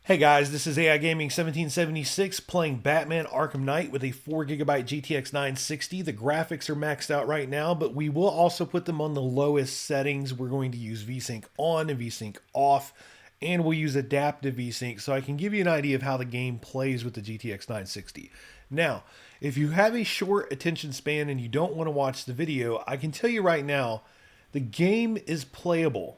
Hey guys, this is AI Gaming 1776 playing Batman Arkham Knight with a 4 GB GTX 960. The graphics are maxed out right now, but we will also put them on the lowest settings. We're going to use vsync on and vsync off, and we'll use adaptive vsync so I can give you an idea of how the game plays with the GTX 960. Now, if you have a short attention span and you don't want to watch the video, I can tell you right now, the game is playable.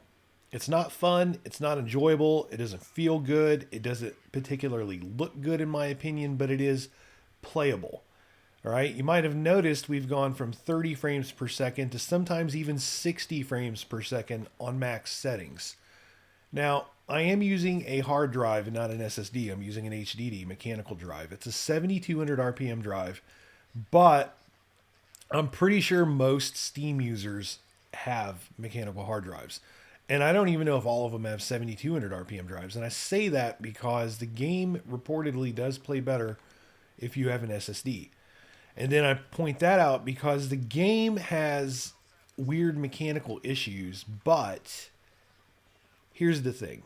It's not fun. It's not enjoyable. It doesn't feel good. It doesn't particularly look good, in my opinion, but it is playable. All right. You might have noticed we've gone from 30 frames per second to sometimes even 60 frames per second on max settings. Now, I am using a hard drive and not an SSD. I'm using an HDD mechanical drive. It's a 7,200 RPM drive, but I'm pretty sure most Steam users have mechanical hard drives. And I don't even know if all of them have 7,200 RPM drives. And I say that because the game reportedly does play better if you have an SSD. And then I point that out because the game has weird mechanical issues. But here's the thing.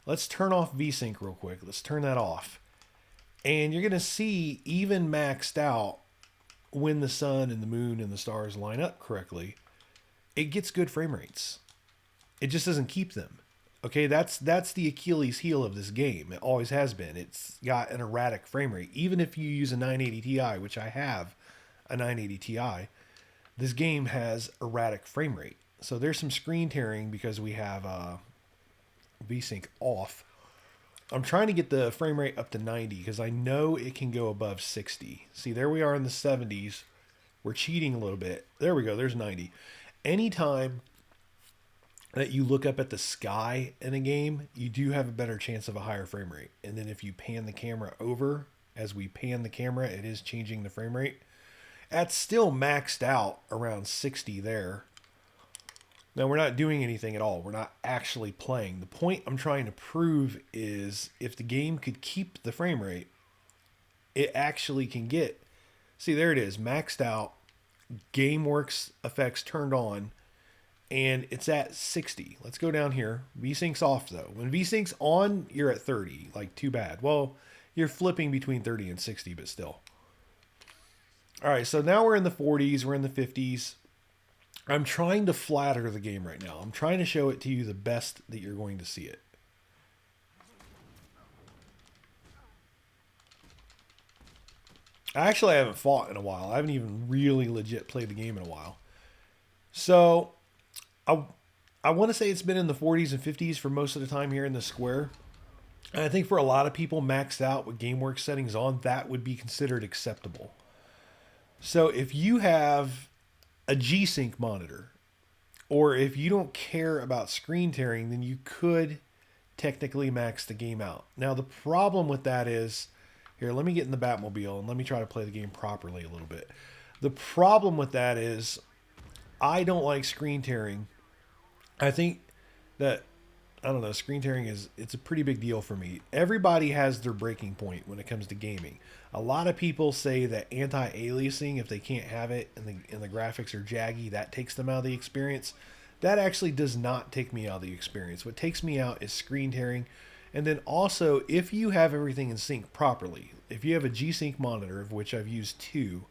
Let's turn off vsync real quick. Let's turn that off. And you're going to see, even maxed out, when the sun and the moon and the stars line up correctly, it gets good frame rates. It just doesn't keep them. Okay, that's the Achilles heel of this game. It always has been. It's got an erratic frame rate. Even if you use a 980 Ti, which I have a 980 Ti, this game has erratic frame rate. So there's some screen tearing because we have vsync off. I'm trying to get the frame rate up to 90 because I know it can go above 60. See, there we are in the 70s. We're cheating a little bit. There we go. There's 90. Anytime that you look up at the sky in a game, you do have a better chance of a higher frame rate. And then if you pan the camera over, as we pan the camera, it is changing the frame rate. That's still maxed out around 60 there. Now, we're not doing anything at all. We're not actually playing. The point I'm trying to prove is if the game could keep the frame rate, it actually can get... See, there it is, maxed out, GameWorks effects turned on, and it's at 60. Let's go down here. VSync's off though. When VSync's on, you're at 30. Like, too bad. Well, you're flipping between 30 and 60, but still. All right, so now we're in the 40s. We're in the 50s. I'm trying to flatter the game right now. I'm trying to show it to you the best that you're going to see it. I actually haven't fought in a while. I haven't even really legit played the game in a while. So I want to say it's been in the 40s and 50s for most of the time here in the square. And I think for a lot of people maxed out with GameWorks settings on, that would be considered acceptable. So if you have a G-Sync monitor, or if you don't care about screen tearing, then you could technically max the game out. Now the problem with that is, here, let me get in the Batmobile and let me try to play the game properly a little bit. The problem with that is I don't like screen tearing. I think that, I don't know, screen tearing it's a pretty big deal for me. Everybody has their breaking point when it comes to gaming. A lot of people say that anti-aliasing, if they can't have it and the graphics are jaggy, that takes them out of the experience. That actually does not take me out of the experience. What takes me out is screen tearing. And then also, if you have everything in sync properly, if you have a G-Sync monitor, of which I've used two,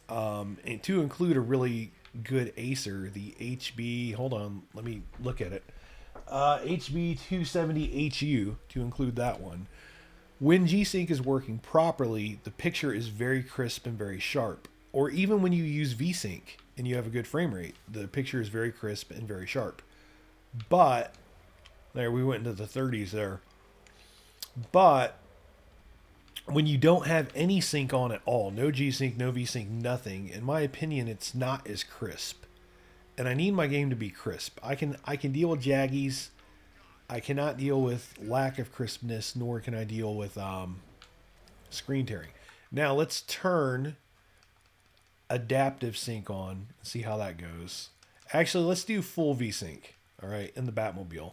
and to include a really good Acer, the HB, hold on, let me look at it. HB270HU, to include that one. When G-Sync is working properly, the picture is very crisp and very sharp. Or even when you use VSync and you have a good frame rate, the picture is very crisp and very sharp. But, there, we went into the 30s there. But when you don't have any sync on at all, no G-Sync, no VSync, nothing, in my opinion, it's not as crisp. And I need my game to be crisp. I can deal with jaggies. I cannot deal with lack of crispness, nor can I deal with screen tearing. Now let's turn adaptive sync on and see how that goes. Actually, let's do full VSync, all right, in the Batmobile.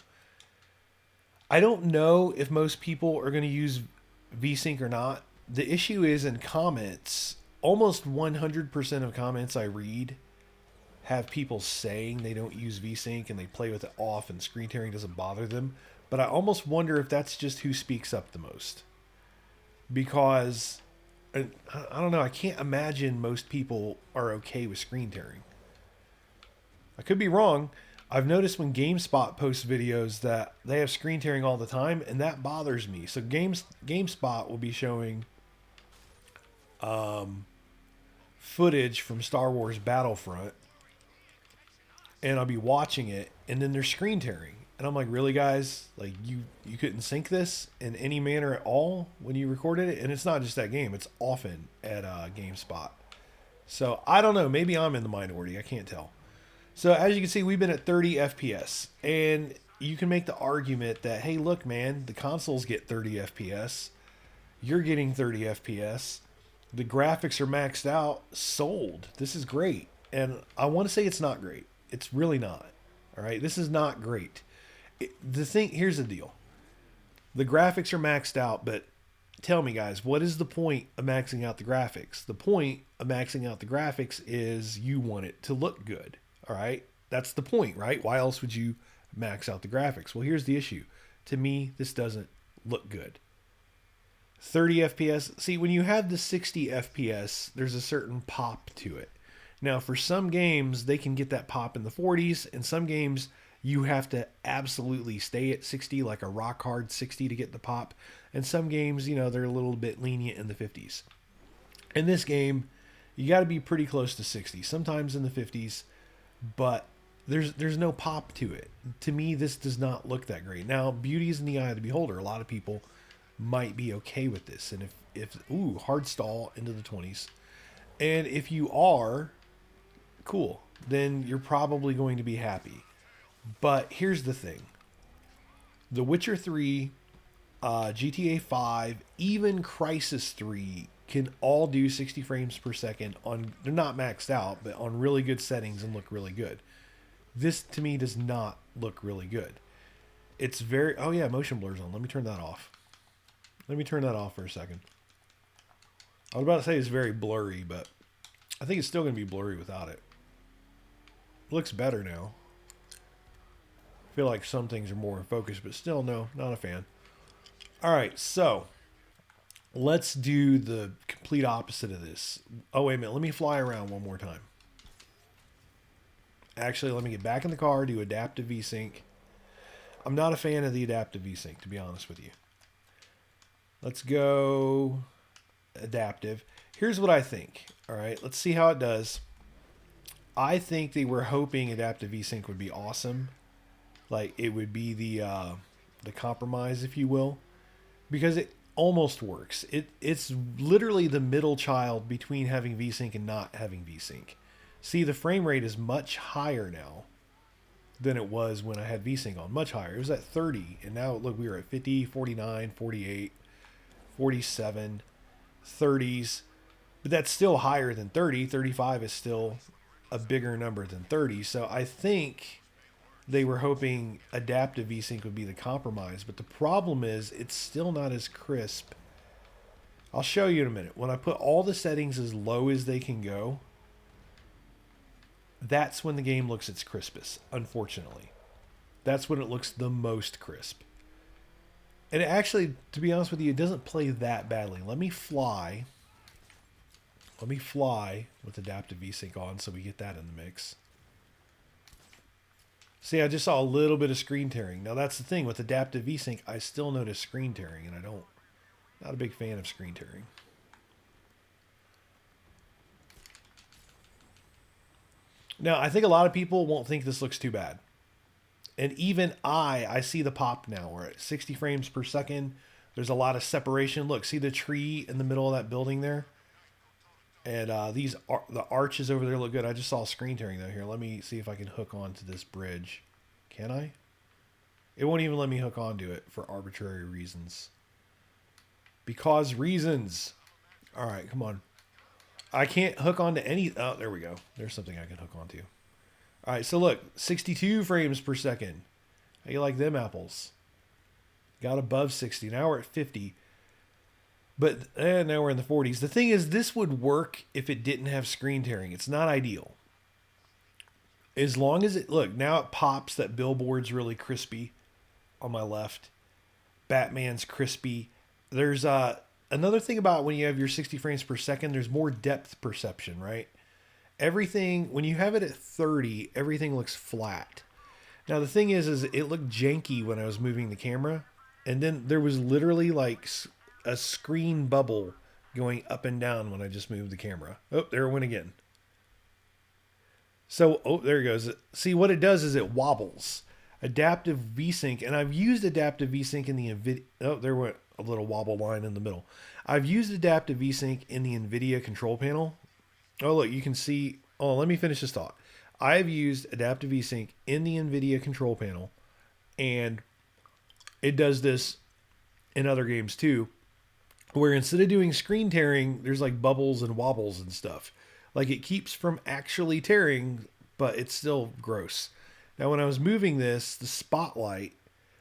I don't know if most people are going to use VSync or not. The issue is in comments, almost 100% of comments I read have people saying they don't use VSync and they play with it off and screen tearing doesn't bother them. But I almost wonder if that's just who speaks up the most. Because, I don't know, I can't imagine most people are okay with screen tearing. I could be wrong. I've noticed when GameSpot posts videos that they have screen tearing all the time, and that bothers me. So GameSpot will be showing footage from Star Wars Battlefront, and I'll be watching it, and then they're screen tearing. And I'm like, really, guys? Like, you couldn't sync this in any manner at all when you recorded it? And it's not just that game. It's often at GameSpot. So, I don't know. Maybe I'm in the minority. I can't tell. So, as you can see, we've been at 30 FPS. And you can make the argument that, hey, look, man, the consoles get 30 FPS. You're getting 30 FPS. The graphics are maxed out. Sold. This is great. And I want to say it's not great. It's really not. All right? This is not great. Here's the deal. The graphics are maxed out, but tell me, guys, what is the point of maxing out the graphics? The point of maxing out the graphics is you want it to look good. All right? That's the point, right? Why else would you max out the graphics? Well, here's the issue. To me, this doesn't look good. 30 FPS. See, when you have the 60 FPS, there's a certain pop to it. Now, for some games, they can get that pop in the 40s, and some games you have to absolutely stay at 60, like a rock hard 60 to get the pop. And some games, you know, they're a little bit lenient in the 50s. In this game, you got to be pretty close to 60, sometimes in the 50s, but there's no pop to it. To me, this does not look that great. Now, beauty is in the eye of the beholder. A lot of people might be okay with this. And if hard stall into the 20s. And if you are, cool, then you're probably going to be happy. But here's the thing. The Witcher 3, GTA 5, even Crysis 3 can all do 60 frames per second on, they're not maxed out, but on really good settings and look really good. This to me does not look really good. It's very, oh yeah, motion blur's on. Let me turn that off. Let me turn that off for a second. I was about to say it's very blurry, but I think it's still going to be blurry without it. It looks better now. I feel like some things are more in focus, but still, no, not a fan. All right, so let's do the complete opposite of this. Oh, wait a minute. Let me fly around one more time. Actually, let me get back in the car, do adaptive vsync. I'm not a fan of the adaptive vsync, to be honest with you. Let's go adaptive. Here's what I think. All right, let's see how it does. I think they were hoping adaptive vsync would be awesome. Like, it would be the compromise, if you will, because it almost works. It's literally the middle child between having vsync and not having vsync. See, the frame rate is much higher now than it was when I had vsync on. Much higher. It was at 30, and now, look, we were at 50, 49, 48, 47, 30s. But that's still higher than 30. 35 is still a bigger number than 30. So I think they were hoping adaptive vsync would be the compromise. But the problem is it's still not as crisp. I'll show you in a minute. When I put all the settings as low as they can go, that's when the game looks its crispest, unfortunately. That's when it looks the most crisp. And it actually, to be honest with you, it doesn't play that badly. Let me fly with adaptive vsync on so we get that in the mix. See, I just saw a little bit of screen tearing. Now that's the thing with adaptive vsync, I still notice screen tearing, and not a big fan of screen tearing. Now, I think a lot of people won't think this looks too bad. And even I see the pop now. We're at 60 frames per second. There's a lot of separation. Look, see the tree in the middle of that building there? And the arches over there look good. I just saw screen tearing though here. Let me see if I can hook onto this bridge. Can I? It won't even let me hook onto it for arbitrary reasons. Because reasons. All right, come on. I can't hook onto any... Oh, there we go. There's something I can hook onto. All right, so look. 62 frames per second. How you like them apples? Got above 60. Now we're at 50. But now we're in the 40s. The thing is, this would work if it didn't have screen tearing. It's not ideal. As long as it... Look, now it pops. That billboard's really crispy. on my left. Batman's crispy. There's another thing about when you have your 60 frames per second, there's more depth perception, right? Everything, when you have it at 30, everything looks flat. Now the thing is it looked janky when I was moving the camera, and then there was literally like a screen bubble going up and down when I just moved the camera. Oh, there it went again. So, oh, there it goes. See, what it does is it wobbles. Adaptive vsync, and I've used adaptive vsync in the NVIDIA. Oh, there went a little wobble line in the middle. I've used adaptive vsync in the NVIDIA control panel. Oh, look, you can see. Oh, let me finish this thought. I've used adaptive vsync in the NVIDIA control panel, and it does this in other games too, where instead of doing screen tearing, there's like bubbles and wobbles and stuff. Like it keeps from actually tearing, but it's still gross. Now, when I was moving this, the spotlight,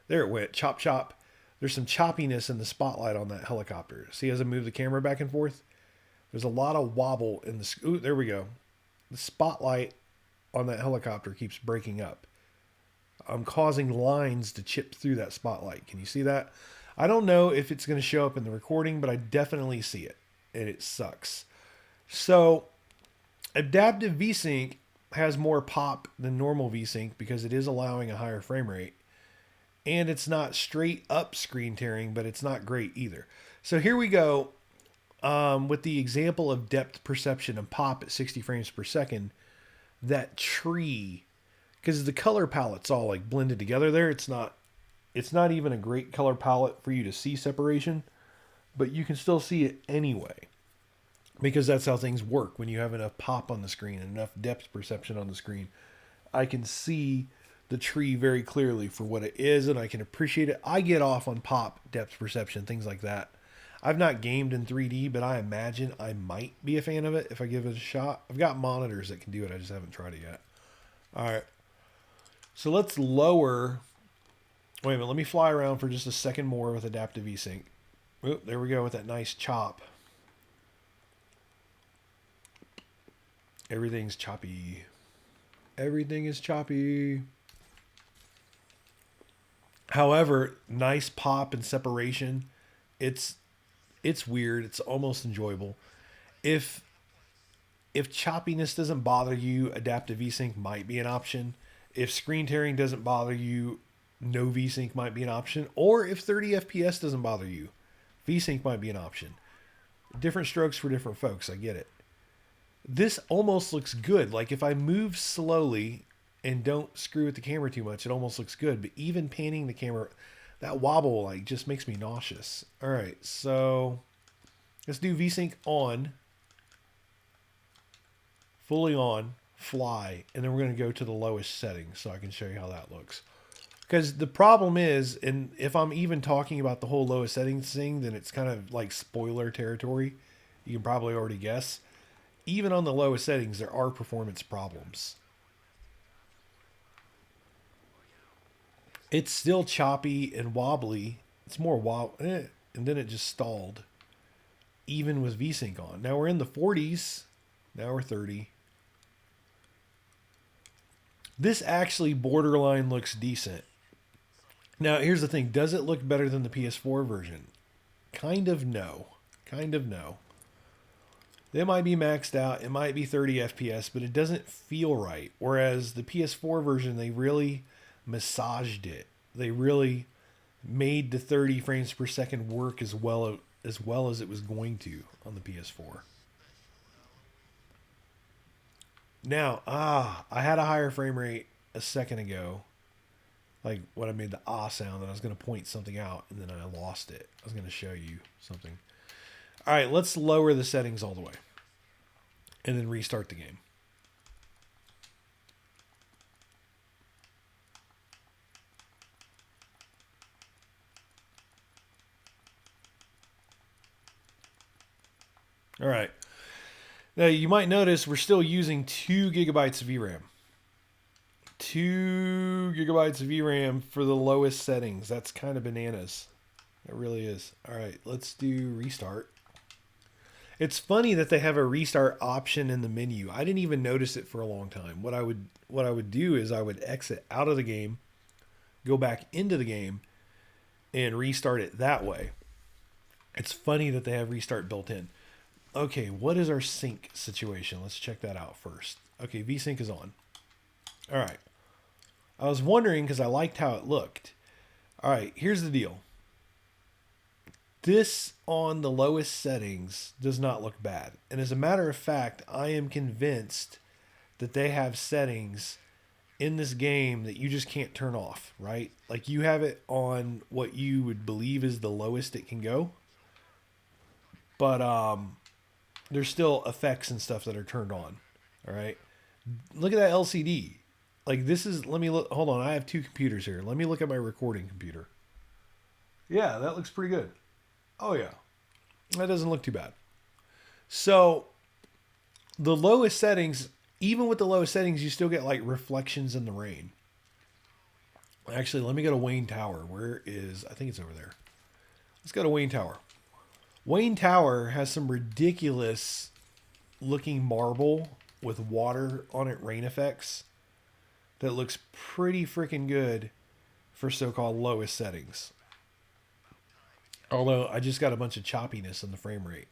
there it went, chop, chop. There's some choppiness in the spotlight on that helicopter. See, as I move the camera back and forth, there's a lot of wobble in the, ooh, there we go. The spotlight on that helicopter keeps breaking up. I'm causing lines to chip through that spotlight. Can you see that? I don't know if it's going to show up in the recording, but I definitely see it, and it sucks. So, adaptive vsync has more pop than normal vsync because it is allowing a higher frame rate. And it's not straight up screen tearing, but it's not great either. So here we go with the example of depth perception and pop at 60 frames per second. That tree, because the color palette's all like blended together there. It's not even a great color palette for you to see separation, but you can still see it anyway. Because that's how things work when you have enough pop on the screen and enough depth perception on the screen. I can see the tree very clearly for what it is, and I can appreciate it. I get off on pop, depth perception, things like that. I've not gamed in 3D, but I imagine I might be a fan of it if I give it a shot. I've got monitors that can do it. I just haven't tried it yet. All right. So let's lower. Wait a minute. Let me fly around for just a second more with adaptive vsync. Oh, there we go with that nice chop. Everything's choppy. Everything is choppy. However, nice pop and separation. It's weird. It's almost enjoyable. If choppiness doesn't bother you, adaptive vsync might be an option. If screen tearing doesn't bother you, no vsync might be an option. Or if 30 FPS doesn't bother you, vsync might be an option. Different strokes for different folks. I get it. This almost looks good. Like if I move slowly and don't screw with the camera too much, it almost looks good. But even panning the camera, that wobble like just makes me nauseous. All right, so let's do vsync on, fully on, fly, and then we're going to go to the lowest settings so I can show you how that looks. Because the problem is, and if I'm even talking about the whole lowest settings thing, then it's kind of like spoiler territory. You can probably already guess. Even on the lowest settings, there are performance problems. It's still choppy and wobbly. It's more and then it just stalled. Even with vsync on. Now we're in the 40s. Now we're 30. This actually borderline looks decent. Now here's the thing. Does it look better than the PS4 version? Kind of no. Kind of no. They might be maxed out. It might be 30 FPS, but it doesn't feel right. Whereas the PS4 version, they really massaged it. They really made the 30 frames per second work as well as it was going to on the PS4. Now, I had a higher frame rate a second ago. Like when I made the sound, and I was going to point something out, and then I lost it. I was going to show you something. All right, let's lower the settings all the way and then restart the game. All right. Now you might notice we're still using 2 gigabytes of VRAM. 2 gigabytes of VRAM for the lowest settings. That's kind of bananas. It really is. All right, let's do restart. It's funny that they have a restart option in the menu. I didn't even notice it for a long time. What I would do is I would exit out of the game, go back into the game, and restart it that way. It's funny that they have restart built in. Okay, what is our sync situation? Let's check that out first. Okay, vsync is on. All right. I was wondering because I liked how it looked. All right, here's the deal. This on the lowest settings does not look bad. And as a matter of fact, I am convinced that they have settings in this game that you just can't turn off, right? Like you have it on what you would believe is the lowest it can go. But there's still effects and stuff that are turned on. All right. Look at that LCD. Like this is, let me look, hold on. I have two computers here. Let me look at my recording computer. Yeah, that looks pretty good. Oh yeah. That doesn't look too bad. So the lowest settings, even with the lowest settings, you still get like reflections in the rain. Actually, let me go to Wayne Tower. Where is, I think it's over there. Let's go to Wayne Tower. Wayne Tower has some ridiculous looking marble with water on it, rain effects, that looks pretty freaking good for so-called lowest settings. Although I just got a bunch of choppiness in the frame rate.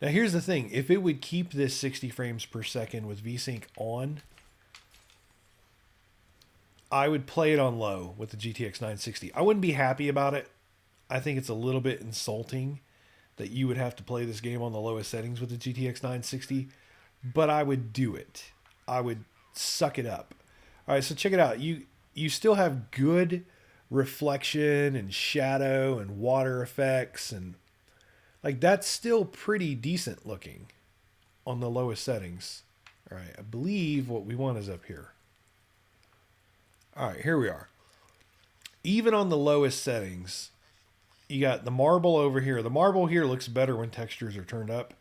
Now here's the thing. If it would keep this 60 frames per second with vsync on, I would play it on low with the GTX 960. I wouldn't be happy about it. I think it's a little bit insulting that you would have to play this game on the lowest settings with the GTX 960, but I would do it. I would suck it up. All right, so check it out. You still have good reflection and shadow and water effects, and like that's still pretty decent looking on the lowest settings. All right, I believe what we want is up here. All right, here we are. Even on the lowest settings, you got the marble over here. The marble here looks better when textures are turned up.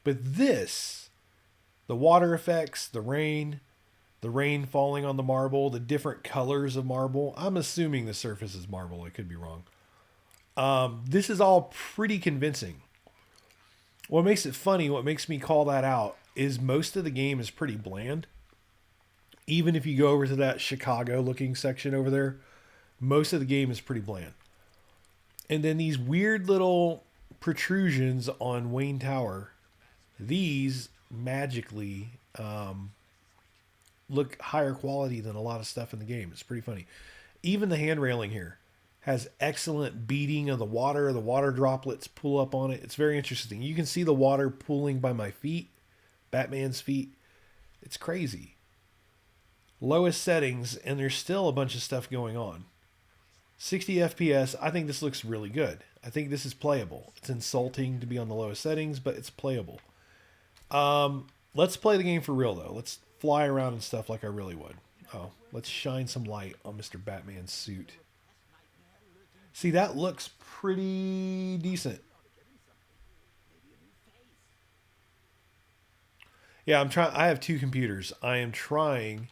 But this, the water effects, the rain falling on the marble, the different colors of marble. I'm assuming the surface is marble. I could be wrong. This is all pretty convincing. What makes it funny, what makes me call that out, is most of the game is pretty bland. Even if you go over to that Chicago looking section over there, most of the game is pretty bland. And then these weird little protrusions on Wayne Tower, these magically look higher quality than a lot of stuff in the game. It's pretty funny. Even the hand railing here has excellent beating of the water. The water droplets pull up on it. It's very interesting. You can see the water pooling by my feet, Batman's feet. It's crazy. Lowest settings, and there's still a bunch of stuff going on. 60 FPS, I think this looks really good. I think this is playable. It's insulting to be on the lowest settings, but it's playable. Let's play the game for real, though. Let's fly around and stuff like I really would. Oh, let's shine some light on Mr. Batman's suit. See, that looks pretty decent. Yeah, I'm trying. I have two computers. I am trying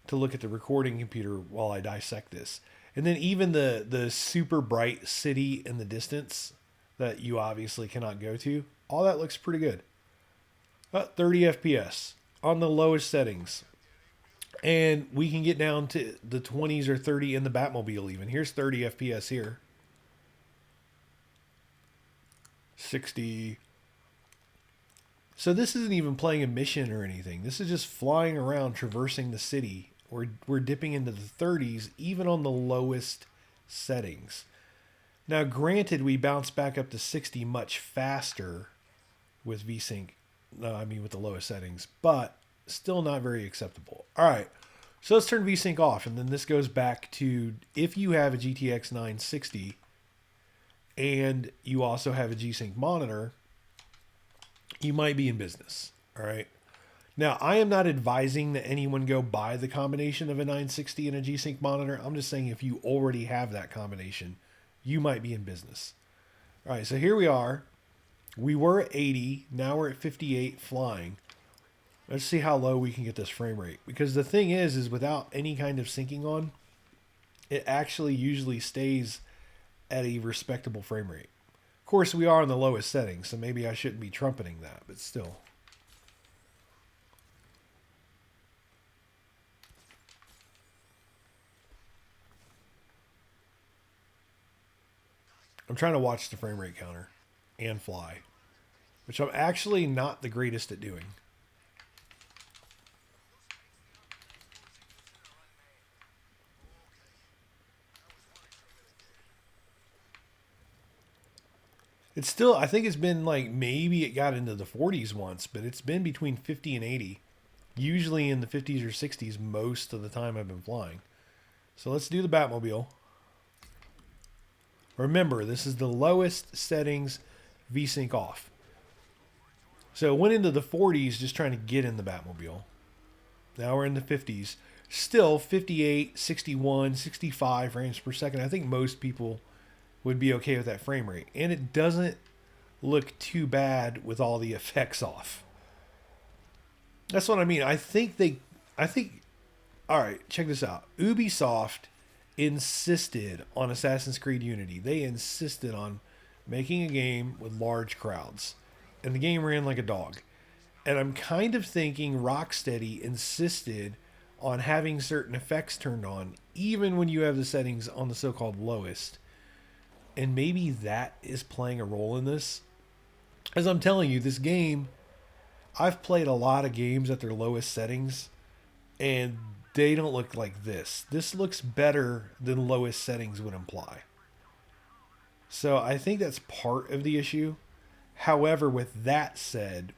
to look at the recording computer while I dissect this. And then even the super bright city in the distance that you obviously cannot go to, all that looks pretty good. 30 FPS on the lowest settings. And we can get down to the 20s or 30 in the Batmobile even. Here's 30 FPS here. 60. So this isn't even playing a mission or anything. This is just flying around, traversing the city. We're dipping into the 30s, even on the lowest settings. Now, granted, we bounce back up to 60 much faster with vsync. No, I mean with the lowest settings, but still not very acceptable. All right, so let's turn vsync off, and then this goes back to if you have a GTX 960 and you also have a G-Sync monitor, you might be in business. All right. Now, I am not advising that anyone go buy the combination of a 960 and a G-Sync monitor. I'm just saying if you already have that combination, you might be in business. All right, so here we are. We were at 80. Now we're at 58 flying. Let's see how low we can get this frame rate. Because the thing is without any kind of syncing on, it actually usually stays at a respectable frame rate. Of course, we are on the lowest setting, so maybe I shouldn't be trumpeting that, but still. I'm trying to watch the frame rate counter and fly, which I'm actually not the greatest at doing. It's still, I think it's been like, maybe it got into the 40s once, but it's been between 50 and 80. Usually in the 50s or 60s most of the time I've been flying. So let's do the Batmobile. Remember, this is the lowest settings, vsync off. So it went into the 40s just trying to get in the Batmobile. Now we're in the 50s. Still 58, 61, 65 frames per second. I think most people would be okay with that frame rate. And it doesn't look too bad with all the effects off. That's what I mean. I think, all right, check this out. Ubisoft insisted on Assassin's Creed Unity. They insisted on making a game with large crowds. And the game ran like a dog. And I'm kind of thinking Rocksteady insisted on having certain effects turned on, even when you have the settings on the so-called lowest. And maybe that is playing a role in this. As I'm telling you, this game, I've played a lot of games at their lowest settings, and they don't look like this. This looks better than lowest settings would imply. So I think that's part of the issue. However, with that said,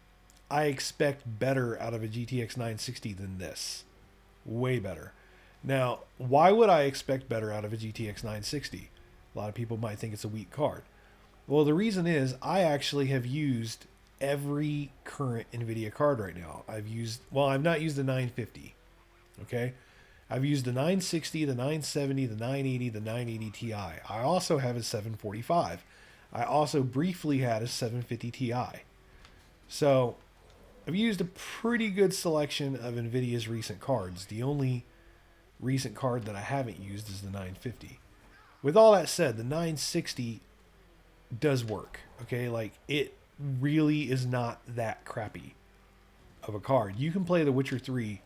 I expect better out of a GTX 960 than this. Way better. Now, why would I expect better out of a GTX 960? A lot of people might think it's a weak card. Well, the reason is I actually have used every current NVIDIA card right now. I've not used the 950. Okay? I've used the 960, the 970, the 980, the 980 Ti. I also have a 745. I also briefly had a 750 Ti. So I've used a pretty good selection of NVIDIA's recent cards. The only recent card that I haven't used is the 950. With all that said, the 960 does work. Okay, like it really is not that crappy of a card. You can play The Witcher 3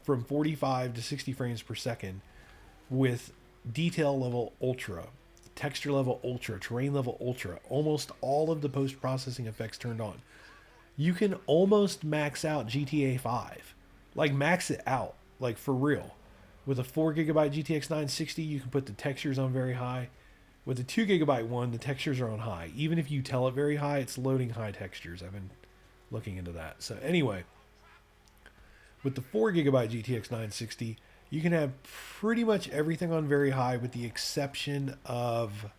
from 45 to 60 frames per second with detail level ultra, texture level ultra, terrain level ultra, almost all of the post-processing effects turned on. You can almost max out GTA 5. Like max it out, like for real. With a 4GB GTX 960, you can put the textures on very high. With the 2GB one, the textures are on high. Even if you tell it very high, it's loading high textures. I've been looking into that. So anyway, with the 4GB GTX 960, you can have pretty much everything on very high with the exception of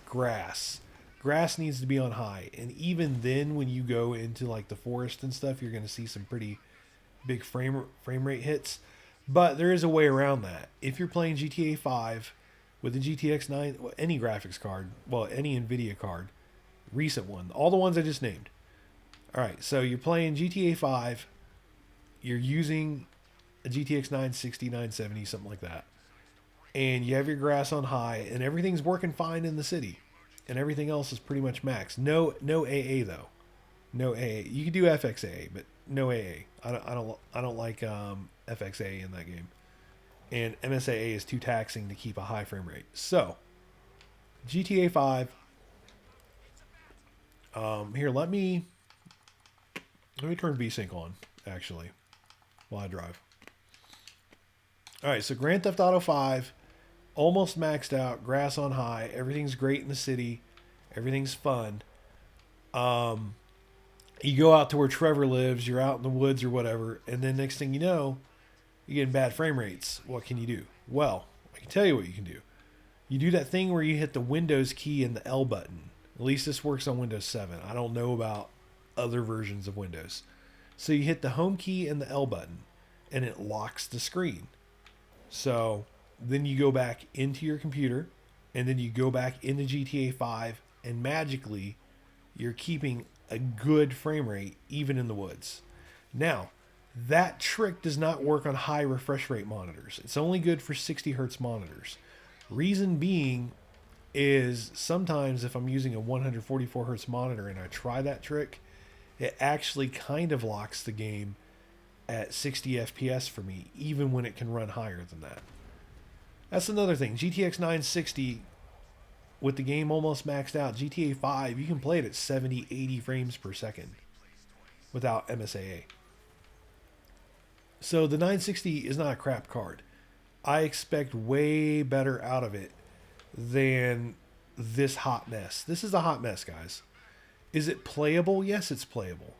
grass. Grass needs to be on high. And even then, when you go into like the forest and stuff, you're going to see some pretty big frame rate hits. But there is a way around that. If you're playing GTA 5 with the GTX 9, any graphics card, well, any NVIDIA card, recent one, all the ones I just named. All right, so you're playing GTA 5, you're using a GTX 960, 970, something like that, and you have your grass on high, and everything's working fine in the city, and everything else is pretty much max. No AA though, no AA. You can do FXAA, but no AA. I don't like FXAA in that game. And MSAA is too taxing to keep a high frame rate. So, GTA 5. Here, let me turn VSync on, actually, while I drive. Alright, so Grand Theft Auto 5, almost maxed out, grass on high, everything's great in the city, everything's fun. You go out to where Trevor lives, you're out in the woods or whatever, and then next thing you know, you're getting bad frame rates. What can you do? Well, I can tell you what you can do. You do that thing where you hit the Windows key and the L button. At least this works on Windows 7. I don't know about other versions of Windows. So you hit the home key and the L button, and it locks the screen. So then you go back into your computer, and then you go back into GTA 5, and magically you're keeping a good frame rate even in the woods. Now, that trick does not work on high refresh rate monitors. It's only good for 60 hertz monitors. Reason being is sometimes if I'm using a 144 hertz monitor and I try that trick, it actually kind of locks the game at 60 FPS for me, even when it can run higher than that. That's another thing. GTX 960 with the game almost maxed out, GTA 5, you can play it at 70, 80 frames per second without MSAA. So the 960 is not a crap card. I expect way better out of it than this hot mess. This is a hot mess, guys. Is it playable? Yes, it's playable.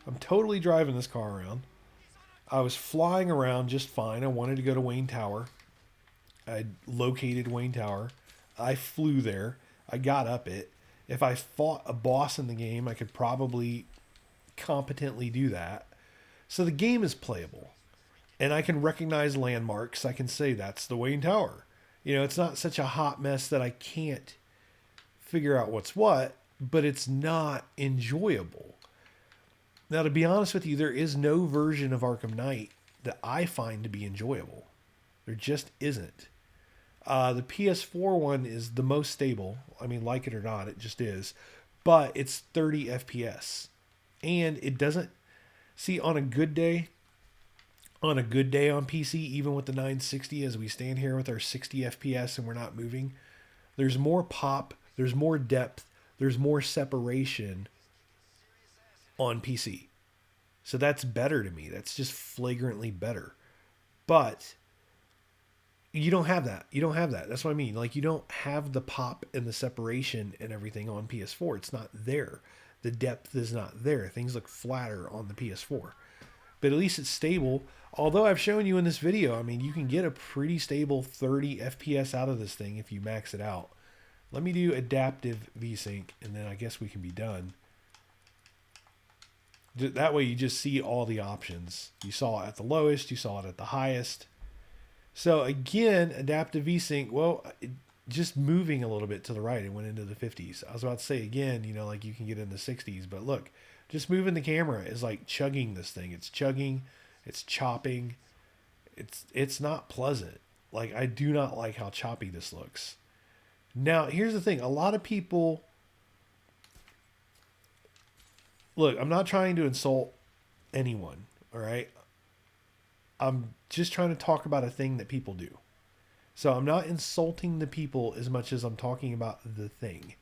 I'm totally driving this car around. I was flying around just fine. I wanted to go to Wayne Tower. I located Wayne Tower. I flew there. I got up it. If I fought a boss in the game, I could probably competently do that. So the game is playable. And I can recognize landmarks. I can say that's the Wayne Tower. You know, it's not such a hot mess that I can't figure out what's what, but it's not enjoyable. Now, to be honest with you, there is no version of Arkham Knight that I find to be enjoyable. There just isn't. The PS4 one is the most stable. I mean, like it or not, it just is. But it's 30 FPS. And it doesn't... See, on a good day on PC, even with the 960, as we stand here with our 60 FPS and we're not moving, there's more pop, there's more depth, there's more separation on PC. So that's better to me. That's just flagrantly better. But you don't have that. You don't have that. That's what I mean. Like, you don't have the pop and the separation and everything on PS4. It's not there. The depth is not there. Things look flatter on the PS4. But at least it's stable. Although I've shown you in this video, I mean, you can get a pretty stable 30 FPS out of this thing if you max it out. Let me do adaptive vsync, and then I guess we can be done. That way you just see all the options. You saw it at the lowest, you saw it at the highest. So again, adaptive vsync, well, just moving a little bit to the right, it went into the 50s. I was about to say again, you know, like you can get in the 60s, but look, just moving the camera is like chugging this thing. It's chugging, it's chopping. It's not pleasant. Like, I do not like how choppy this looks. Now, here's the thing. A lot of people... Look, I'm not trying to insult anyone, all right? I'm just trying to talk about a thing that people do. So I'm not insulting the people as much as I'm talking about the thing.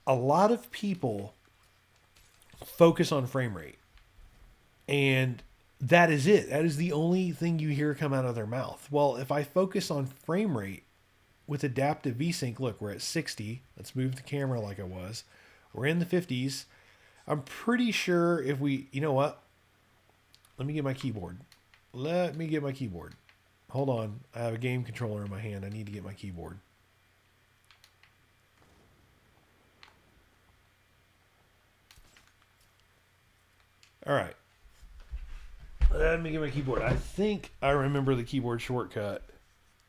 A lot of people focus on frame rate. And that is it. That is the only thing you hear come out of their mouth. Well, if I focus on frame rate with adaptive vsync, look, we're at 60. Let's move the camera like I was. We're in the 50s. I'm pretty sure if we... You know what? Let me get my keyboard. Let me get my keyboard. Hold on. I have a game controller in my hand. I need to get my keyboard. All right. Let me get my keyboard. I think I remember the keyboard shortcut.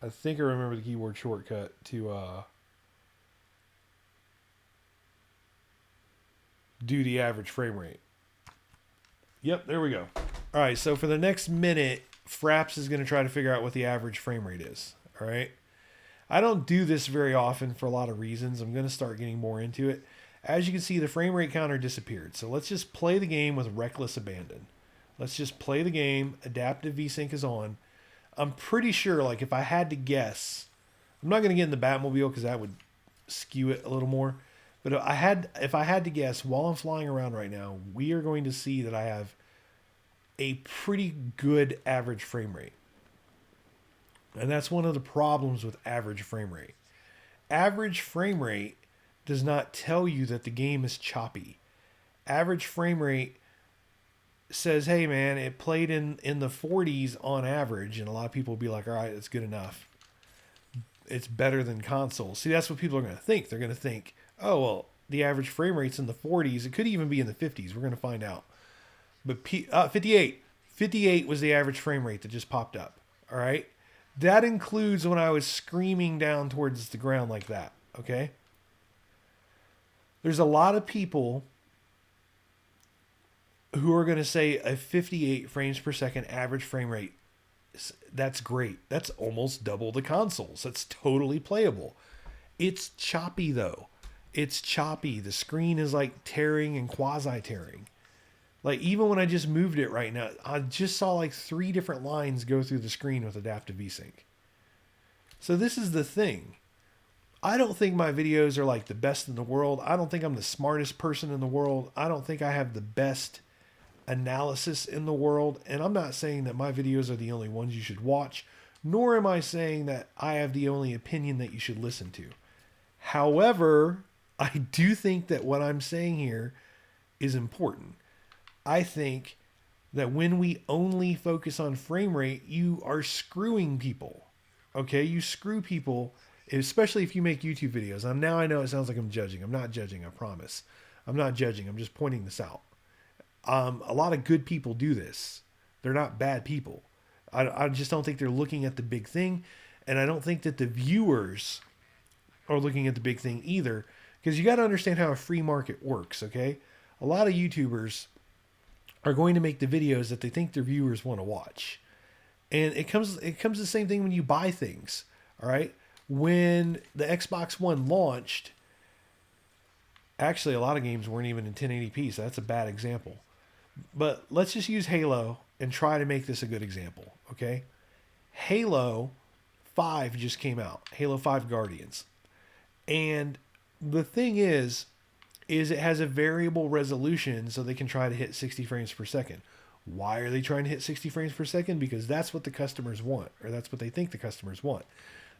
I think I remember the keyboard shortcut to do the average frame rate. Yep, there we go. All right, so for the next minute, Fraps is going to try to figure out what the average frame rate is. All right. I don't do this very often for a lot of reasons. I'm going to start getting more into it. As you can see, the frame rate counter disappeared. So let's just play the game with reckless abandon. Let's just play the game. Adaptive vsync is on. I'm pretty sure, like, if I had to guess, I'm not going to get in the Batmobile because that would skew it a little more. But if I had to guess, while I'm flying around right now, we are going to see that I have a pretty good average frame rate. And that's one of the problems with average frame rate. Average frame rate does not tell you that the game is choppy. Average frame rate says, hey man, it played in the 40s on average, and a lot of people will be like, all right, that's good enough. It's better than consoles. See, that's what people are going to think. They're going to think, oh, well, the average frame rate's in the 40s. It could even be in the 50s. We're going to find out. But 58. 58 was the average frame rate that just popped up. All right? That includes when I was screaming down towards the ground like that. Okay? There's a lot of people who are going to say a 58 frames per second average frame rate. That's great. That's almost double the consoles. That's totally playable. It's choppy, though. It's choppy. The screen is like tearing and quasi-tearing. Like, even when I just moved it right now, I just saw like 3 different lines go through the screen with adaptive vsync. So this is the thing. I don't think my videos are like the best in the world. I don't think I'm the smartest person in the world. I don't think I have the best analysis in the world. And I'm not saying that my videos are the only ones you should watch, nor am I saying that I have the only opinion that you should listen to. However, I do think that what I'm saying here is important. I think that when we only focus on frame rate, you are screwing people. Okay? You screw people, especially if you make YouTube videos. Now I know it sounds like I'm judging. I'm not judging, I promise. I'm not judging. I'm just pointing this out. A lot of good people do this. They're not bad people. I just don't think they're looking at the big thing. And I don't think that the viewers are looking at the big thing either. Because you got to understand how a free market works, okay? A lot of YouTubers are going to make the videos that they think their viewers want to watch. And it comes the same thing when you buy things, all right? When the Xbox One launched, actually a lot of games weren't even in 1080p, so that's a bad example. But let's just use Halo and try to make this a good example, okay? Halo 5 just came out, Halo 5 Guardians. And the thing is it has a variable resolution so they can try to hit 60 frames per second. Why are they trying to hit 60 frames per second? Because that's what the customers want, or that's what they think the customers want.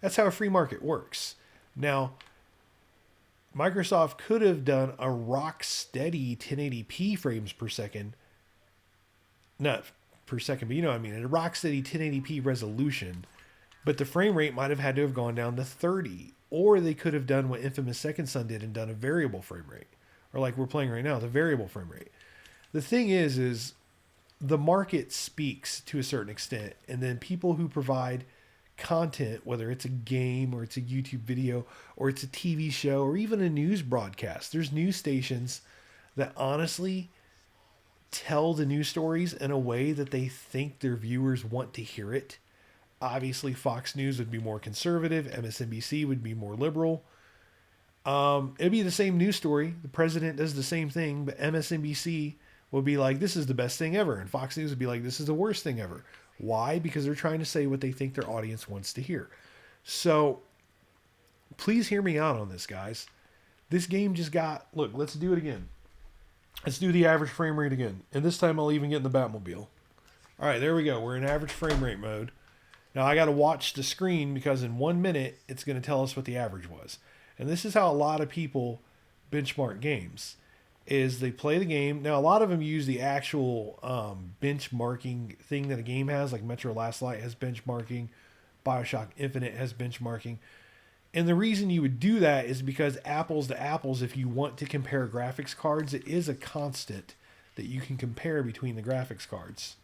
That's how a free market works. Now, Microsoft could have done a rock steady 1080p frames per second. Not per second, but you know what I mean. A rock steady 1080p resolution. But the frame rate might have had to have gone down to 30. Or they could have done what Infamous Second Son did and done a variable frame rate. Or like we're playing right now, the variable frame rate. The thing is the market speaks to a certain extent. And then people who provide content, whether it's a game or it's a YouTube video or it's a TV show or even a news broadcast. There's news stations that honestly tell the news stories in a way that they think their viewers want to hear it. Obviously, Fox News would be more conservative. MSNBC would be more liberal. It'd be the same news story. The president does the same thing, but MSNBC would be like, this is the best thing ever. And Fox News would be like, this is the worst thing ever. Why? Because they're trying to say what they think their audience wants to hear. So please hear me out on this, guys. This game just got... Look, let's do it again. Let's do the average frame rate again. And this time I'll even get in the Batmobile. All right, there we go. We're in average frame rate mode. Now I got to watch the screen because in 1 minute, it's going to tell us what the average was. And this is how a lot of people benchmark games. Is they play the game. Now, a lot of them use the actual benchmarking thing that a game has, like Metro Last Light has benchmarking, Bioshock Infinite has benchmarking. And the reason you would do that is because apples to apples, if you want to compare graphics cards, it is a constant that you can compare between the graphics cards.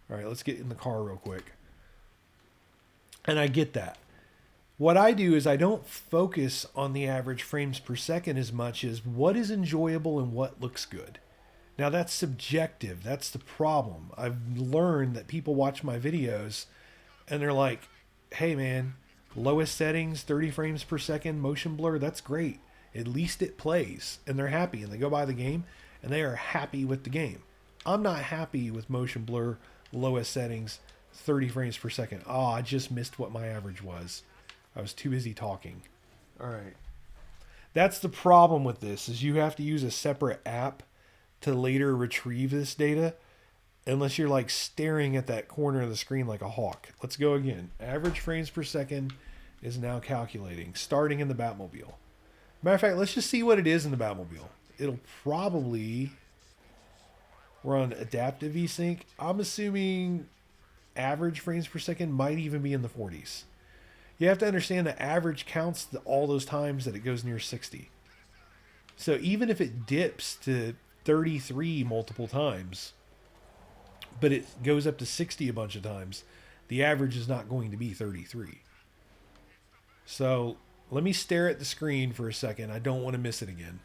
All right, let's get in the car real quick. And I get that. What I do is I don't focus on the average frames per second as much as what is enjoyable and what looks good. Now that's subjective. That's the problem. I've learned that people watch my videos and they're like, hey man, lowest settings, 30 frames per second, motion blur, that's great. At least it plays. And they're happy. And they go buy the game and they are happy with the game. I'm not happy with motion blur, lowest settings, 30 frames per second. Oh, I just missed what my average was. I was too busy talking. All right. That's the problem with this, is you have to use a separate app to later retrieve this data, unless you're like staring at that corner of the screen like a hawk. Let's go again. Average frames per second is now calculating, starting in the Batmobile. Matter of fact, let's just see what it is in the Batmobile. It'll probably run adaptive vsync. I'm assuming average frames per second might even be in the 40s. You have to understand that average counts all those times that it goes near 60. So even if it dips to 33 multiple times, but it goes up to 60 a bunch of times, the average is not going to be 33. So let me stare at the screen for a second. I don't want to miss it again,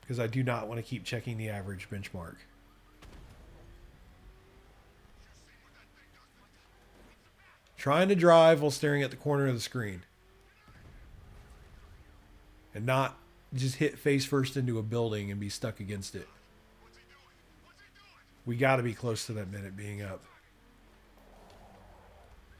because I do not want to keep checking the average benchmark. Trying to drive while staring at the corner of the screen. And not just hit face first into a building and be stuck against it. We got to be close to that minute being up.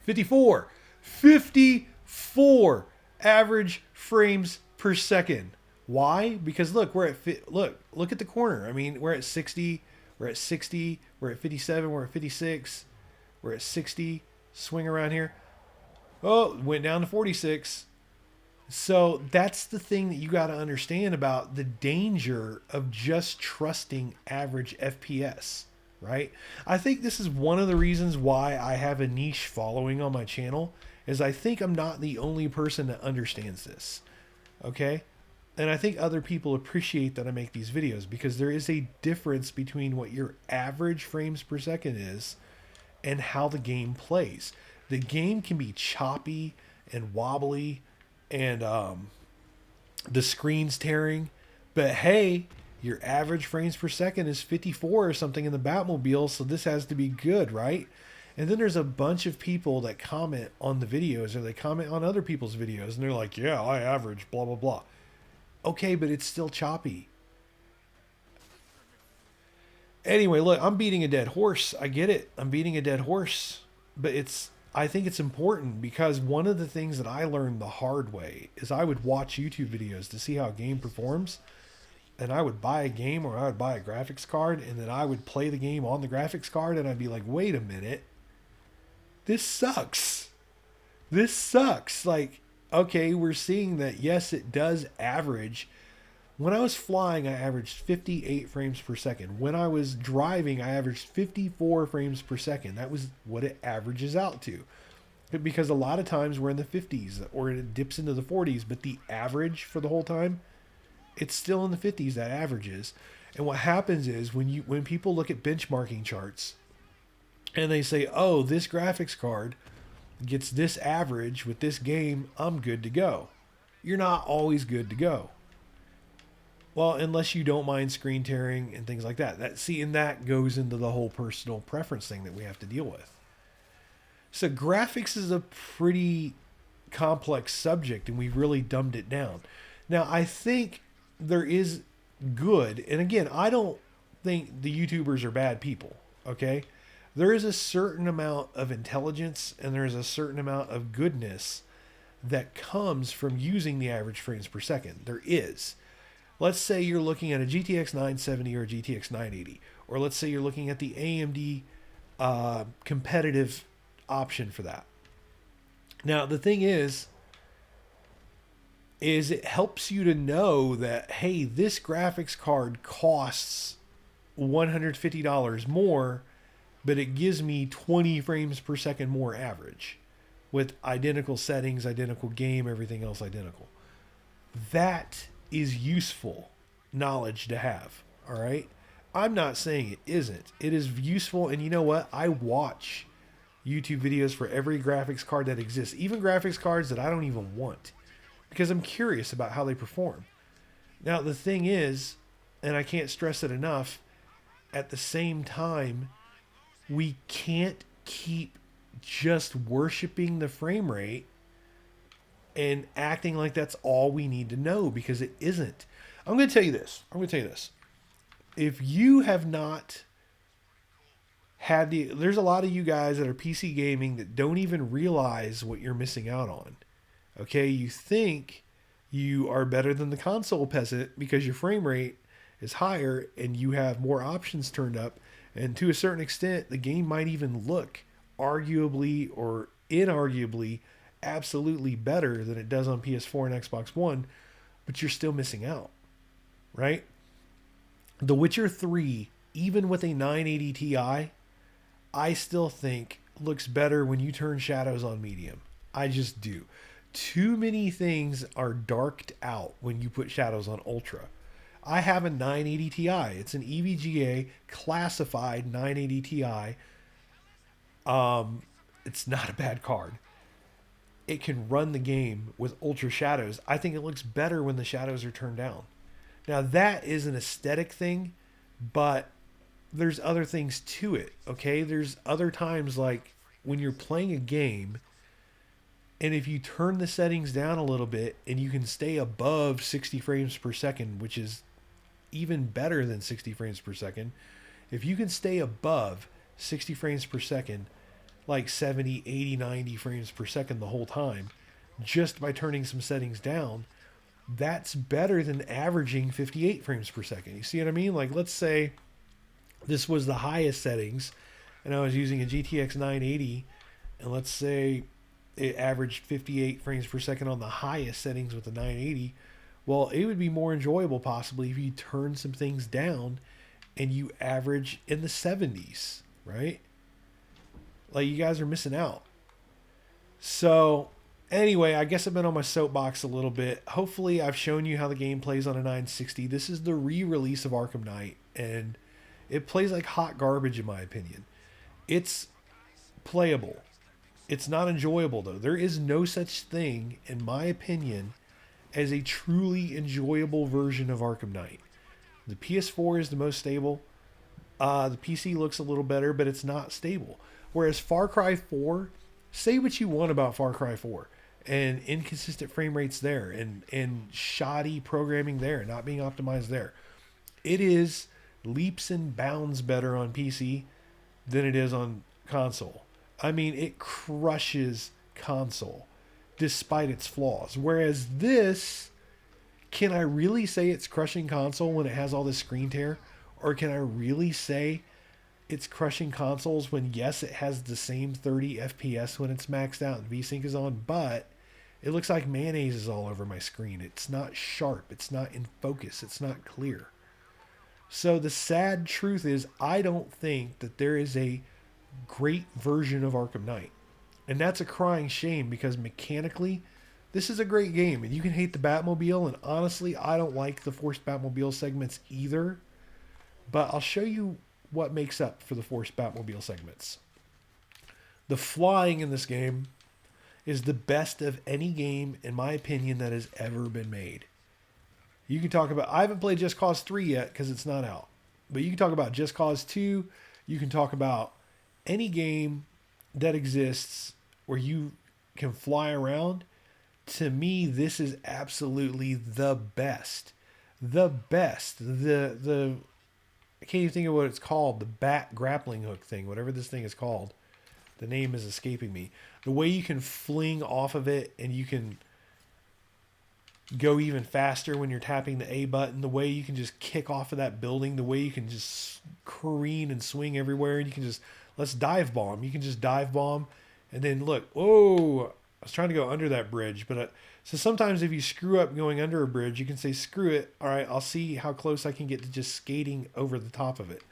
54. 54. average frames per second. Why? Because look, we're at look at the corner. I mean, we're at 60, we're at 60, we're at 57, we're at 56, we're at 60. Swing around here. Oh, went down to 46. So that's the thing that you got to understand about the danger of just trusting average FPS, right? I think this is one of the reasons why I have a niche following on my channel, is I think I'm not the only person that understands this. Okay? And I think other people appreciate that I make these videos, because there is a difference between what your average frames per second is and how the game plays. The game can be choppy and wobbly and the screen's tearing, but hey, your average frames per second is 54 or something in the Batmobile, so this has to be good, right? And then there's a bunch of people that comment on the videos, or they comment on other people's videos, and they're like, yeah, I average blah blah blah. Okay, but it's still choppy. Anyway, look, I'm beating a dead horse. I get it. I'm beating a dead horse. But I think it's important, because one of the things that I learned the hard way is I would watch YouTube videos to see how a game performs. And I would buy a game, or I would buy a graphics card, and then I would play the game on the graphics card, and I'd be like, wait a minute. This sucks. This sucks. Like, okay, we're seeing that, yes, it does average. When I was flying, I averaged 58 frames per second. When I was driving, I averaged 54 frames per second. That was what it averages out to. Because a lot of times we're in the 50s, or it dips into the 40s, but the average for the whole time, it's still in the 50s, that averages. And what happens is when people look at benchmarking charts and they say, oh, this graphics card gets this average with this game, I'm good to go. You're not always good to go. Well, unless you don't mind screen tearing and things like that. And that goes into the whole personal preference thing that we have to deal with. So graphics is a pretty complex subject, and we really dumbed it down. Now, I think there is good, and again, I don't think the YouTubers are bad people, okay? There is a certain amount of intelligence, and there is a certain amount of goodness that comes from using the average frames per second. There is. Let's say you're looking at a GTX 970 or a GTX 980, or let's say you're looking at the AMD competitive option for that. Now, the thing is it helps you to know that, hey, this graphics card costs $150 more, but it gives me 20 frames per second more average with identical settings, identical game, everything else identical. That is useful knowledge to have. All right. I'm not saying it isn't. It is useful. And you know what? I watch YouTube videos for every graphics card that exists, even graphics cards that I don't even want, because I'm curious about how they perform. Now, the thing is, and I can't stress it enough, at the same time, we can't keep just worshiping the frame rate and acting like that's all we need to know, because it isn't. I'm going to tell you this. If you have not had there's a lot of you guys that are PC gaming that don't even realize what you're missing out on. Okay, you think you are better than the console peasant because your frame rate is higher and you have more options turned up, and to a certain extent, the game might even look arguably or inarguably absolutely better than it does on PS4 and Xbox One, but you're still missing out, right? The Witcher 3, even with a 980 Ti, I still think looks better when you turn shadows on medium. I just do. Too many things are darked out when you put shadows on ultra. I have a 980 Ti. It's an EVGA classified 980 Ti. It's not a bad card. It can run the game with ultra shadows. I think it looks better when the shadows are turned down. Now, that is an aesthetic thing, but there's other things to it, okay? There's other times, like when you're playing a game, and if you turn the settings down a little bit and you can stay above 60 frames per second, which is even better than 60 frames per second, if you can stay above 60 frames per second, like 70, 80, 90 frames per second the whole time, just by turning some settings down, that's better than averaging 58 frames per second. You see what I mean? Like, let's say this was the highest settings and I was using a GTX 980, and let's say it averaged 58 frames per second on the highest settings with the 980. Well, it would be more enjoyable possibly if you turn some things down and you average in the 70s, right? Like, you guys are missing out. So anyway, I guess I've been on my soapbox a little bit. Hopefully I've shown you how the game plays on a 960. This is the re-release of Arkham Knight, and it plays like hot garbage in my opinion. It's playable. It's not enjoyable though. There is no such thing, in my opinion, as a truly enjoyable version of Arkham Knight. The PS4 is the most stable. The PC looks a little better, but it's not stable. Whereas Far Cry 4, say what you want about Far Cry 4, and inconsistent frame rates there, and shoddy programming there, not being optimized there. It is leaps and bounds better on PC than it is on console. I mean, it crushes console despite its flaws. Whereas this, can I really say it's crushing console when it has all this screen tear? Or can I really say it's crushing consoles when, yes, it has the same 30 FPS when it's maxed out and vsync is on, but it looks like mayonnaise is all over my screen. It's not sharp. It's not in focus. It's not clear. So the sad truth is, I don't think that there is a great version of Arkham Knight. And that's a crying shame, because mechanically, this is a great game. And you can hate the Batmobile, and honestly, I don't like the forced Batmobile segments either. But I'll show you what makes up for the forced Batmobile segments. The flying in this game is the best of any game, in my opinion, that has ever been made. You can talk about, I haven't played Just Cause 3 yet because it's not out. But you can talk about Just Cause 2. You can talk about any game that exists where you can fly around. To me, this is absolutely the best. The best. The I can't even think of what it's called. The bat grappling hook thing, whatever this thing is called. The name is escaping me. The way you can fling off of it and you can go even faster when you're tapping the A button. The way you can just kick off of that building. The way you can just careen and swing everywhere. And you can just, let's dive bomb. You can just dive bomb. And then look, whoa, I was trying to go under that bridge. But so sometimes if you screw up going under a bridge, you can say, screw it. All right, I'll see how close I can get to just skating over the top of it.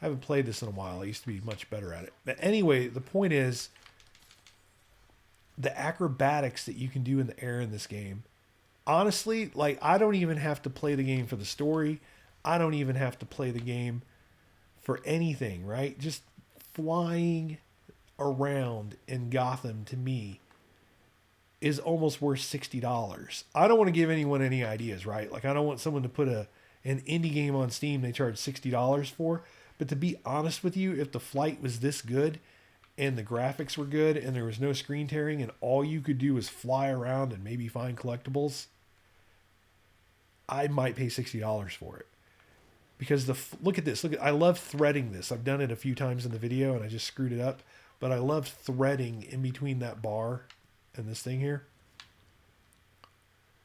I haven't played this in a while. I used to be much better at it. But anyway, the point is, the acrobatics that you can do in the air in this game, honestly, like, I don't even have to play the game for the story. I don't even have to play the game for anything, right? Just flying around in Gotham, to me, is almost worth $60. I don't want to give anyone any ideas, right? Like, I don't want someone to put an indie game on Steam they charge $60 for. But to be honest with you, if the flight was this good and the graphics were good and there was no screen tearing and all you could do was fly around and maybe find collectibles, I might pay $60 for it. Because look at this. I love threading this. I've done it a few times in the video and I just screwed it up. But I love threading in between that bar and this thing here.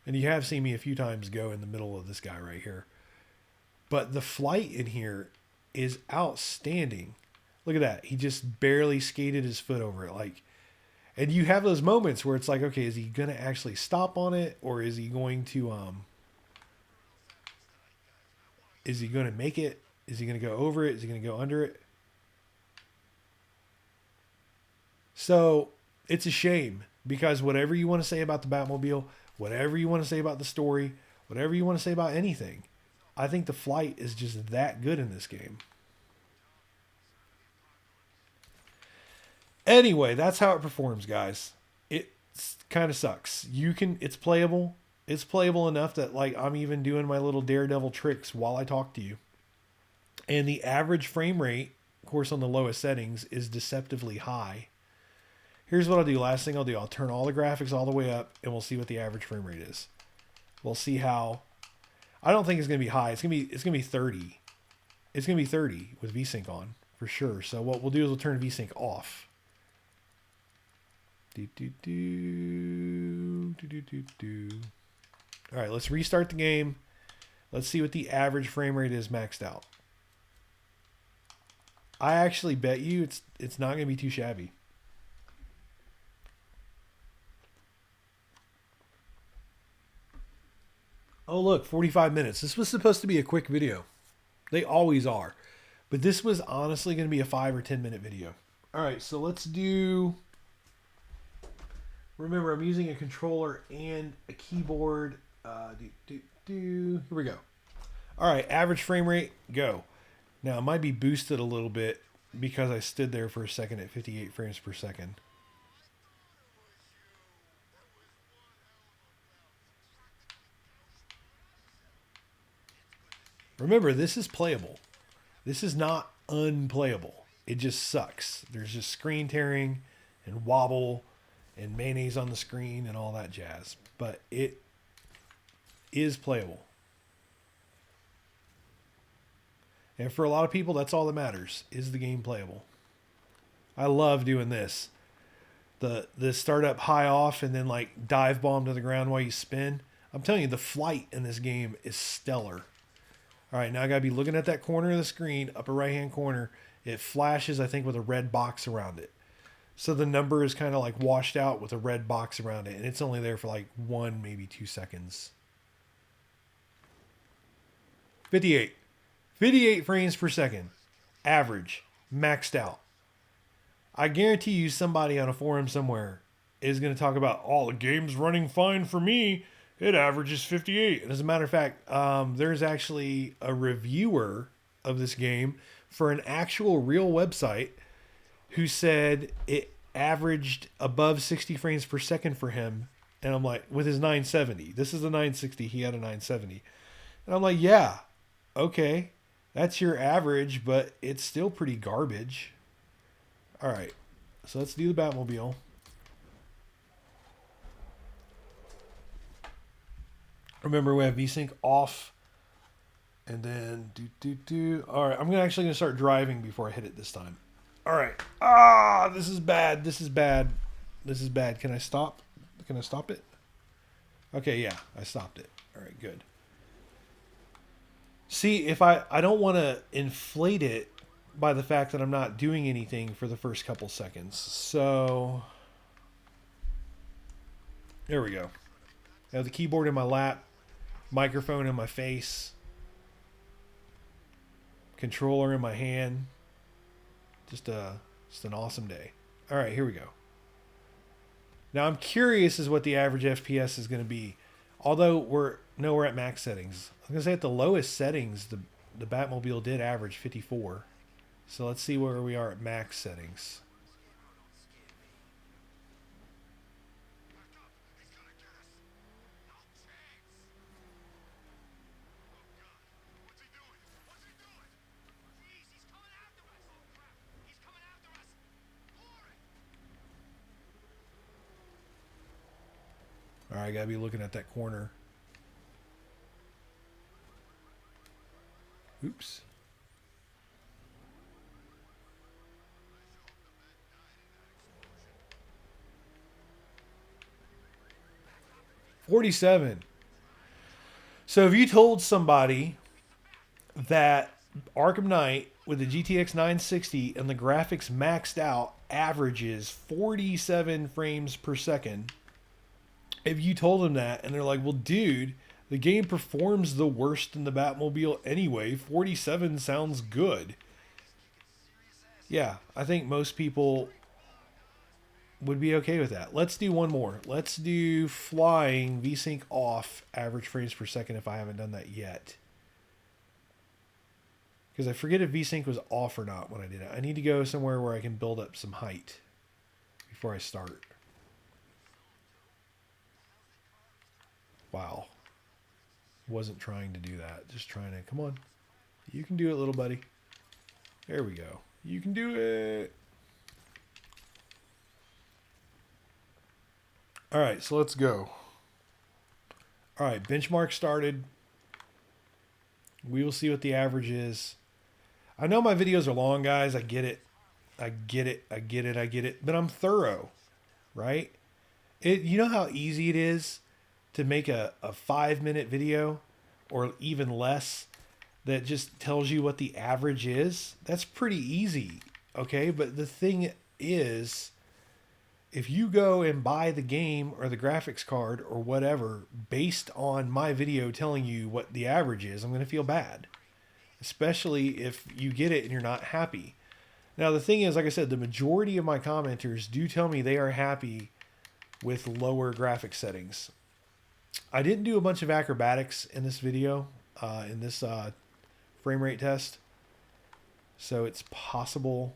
And you have seen me a few times go in the middle of this guy right here. But the flight in here is outstanding. Look at that. He just barely skated his foot over it. Like, and you have those moments where it's like, okay, is he going to actually stop on it? Or is he going to make it? Is he going to go over it? Is he going to go under it? So it's a shame, because whatever you want to say about the Batmobile, whatever you want to say about the story, whatever you want to say about anything, I think the flight is just that good in this game. Anyway, that's how it performs, guys. It kind of sucks. It's playable. It's playable enough that, like, I'm even doing my little daredevil tricks while I talk to you. And the average frame rate, of course, on the lowest settings, is deceptively high. Here's what I'll do. Last thing I'll do, I'll turn all the graphics all the way up, and we'll see what the average frame rate is. We'll see how. I don't think it's going to be high. It's going to be 30. It's going to be 30 with vsync on for sure. So what we'll do is we'll turn vsync off. Do, do, do, do, do, do, do. All right, let's restart the game. Let's see what the average frame rate is maxed out. I actually bet you it's not going to be too shabby. Oh, look, 45 minutes. This was supposed to be a quick video. They always are. But this was honestly going to be a 5 or 10 minute video. All right, so let's do... Remember, I'm using a controller and a keyboard. Here we go. All right, average frame rate, go. Now, it might be boosted a little bit because I stood there for a second at 58 frames per second. Remember, this is playable. This is not unplayable. It just sucks. There's just screen tearing and wobble and mayonnaise on the screen and all that jazz. But it is playable. And for a lot of people, that's all that matters. Is the game playable? I love doing this. The start up high off and then like dive bomb to the ground while you spin. I'm telling you, the flight in this game is stellar. All right, now I got to be looking at that corner of the screen, upper right-hand corner. It flashes, I think, with a red box around it. So the number is kind of like washed out with a red box around it. And it's only there for like 1, maybe 2 seconds. 58. 58 frames per second. Average. Maxed out. I guarantee you somebody on a forum somewhere is going to talk about, oh, the game's running fine for me. It averages 58. And as a matter of fact, there's actually a reviewer of this game for an actual real website who said it averaged above 60 frames per second for him. And I'm like, with his 970. This is a 960. He had a 970. And I'm like, yeah, okay. That's your average, but it's still pretty garbage. All right. So let's do the Batmobile. Remember, we have vsync off. And then All right, I'm actually going to start driving before I hit it this time. All right. Ah, this is bad. This is bad. This is bad. Can I stop? Can I stop it? Okay, yeah, I stopped it. All right, good. See, if I don't want to inflate it by the fact that I'm not doing anything for the first couple seconds. So there we go. I have the keyboard in my lap, microphone in my face, controller in my hand. Just an awesome day. All right, here we go. Now I'm curious as what the average FPS is going to be. Although we're nowhere at max settings. I was going to say at the lowest settings, the Batmobile did average 54. So let's see where we are at max settings. All right, I got to be looking at that corner. Oops. $47. So if you told somebody that Arkham Knight with the GTX 960 and the graphics maxed out averages 47 frames per second, if you told them that and they're like, well, dude, the game performs the worst in the Batmobile anyway, 47 sounds good. Yeah, I think most people would be okay with that. Let's do one more. Let's do flying vsync off average frames per second if I haven't done that yet. Because I forget if vsync was off or not when I did it. I need to go somewhere where I can build up some height before I start. Wow. Wasn't trying to do that. Just trying to, come on. You can do it, little buddy. There we go. You can do it. All right, so let's go. All right, benchmark started. We will see what the average is. I know my videos are long, guys. I get it. I get it. I get it. I get it. But I'm thorough, right? You know how easy it is to make a 5-minute video or even less that just tells you what the average is? That's pretty easy, okay? But the thing is, if you go and buy the game or the graphics card or whatever based on my video telling you what the average is, I'm going to feel bad. Especially if you get it and you're not happy. Now, the thing is, like I said, the majority of my commenters do tell me they are happy with lower graphics settings. I didn't do a bunch of acrobatics in this video, in this frame rate test. So it's possible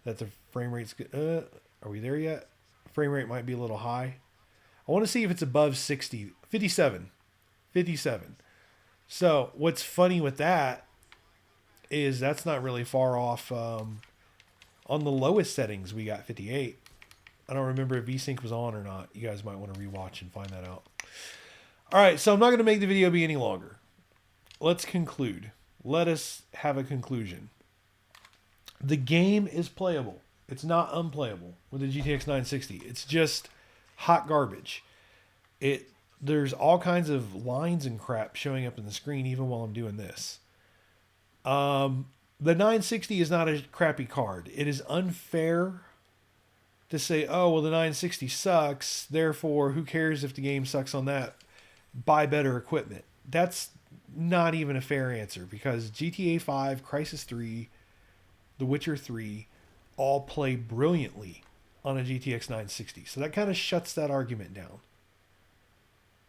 that the frame rate's good. Are we there yet? Frame rate might be a little high. I want to see if it's above 60. 57. 57. So what's funny with that is that's not really far off. On the lowest settings, we got 58. I don't remember if vsync was on or not. You guys might want to rewatch and find that out. All right, so I'm not going to make the video be any longer. Let's conclude. Let us have a conclusion. The game is playable. It's not unplayable with the GTX 960. It's just hot garbage. There's all kinds of lines and crap showing up in the screen even while I'm doing this. The 960 is not a crappy card. It is unfair to say, oh, well, the 960 sucks, therefore, who cares if the game sucks on that? Buy better equipment. That's not even a fair answer because GTA 5, Crysis 3, The Witcher 3 all play brilliantly on a GTX 960. So that kind of shuts that argument down.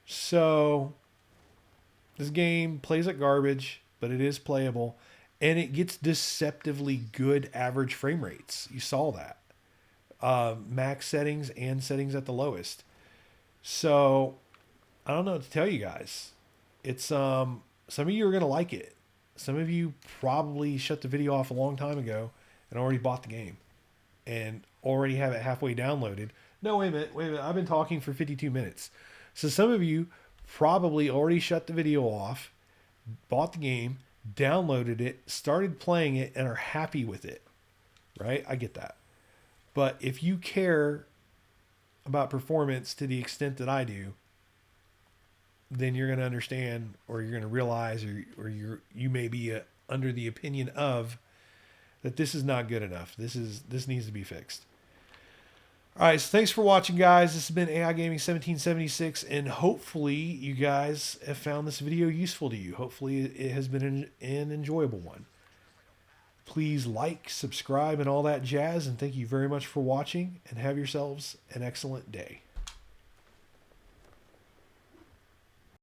So this game plays like garbage, but it is playable, and it gets deceptively good average frame rates. You saw that. Max settings and settings at the lowest. So I don't know what to tell you guys. It's some of you are going to like it. Some of you probably shut the video off a long time ago and already bought the game and already have it halfway downloaded. No, wait a minute. I've been talking for 52 minutes. So some of you probably already shut the video off, bought the game, downloaded it, started playing it, and are happy with it, right? I get that. But if you care about performance to the extent that I do, then you're going to understand, or you're going to realize, or you may be under the opinion of that this is not good enough. This needs to be fixed. All right, so thanks for watching, guys. This has been AI Gaming 1776, and hopefully you guys have found this video useful to you. Hopefully it has been an enjoyable one. Please like, subscribe, and all that jazz, and thank you very much for watching, and have yourselves an excellent day.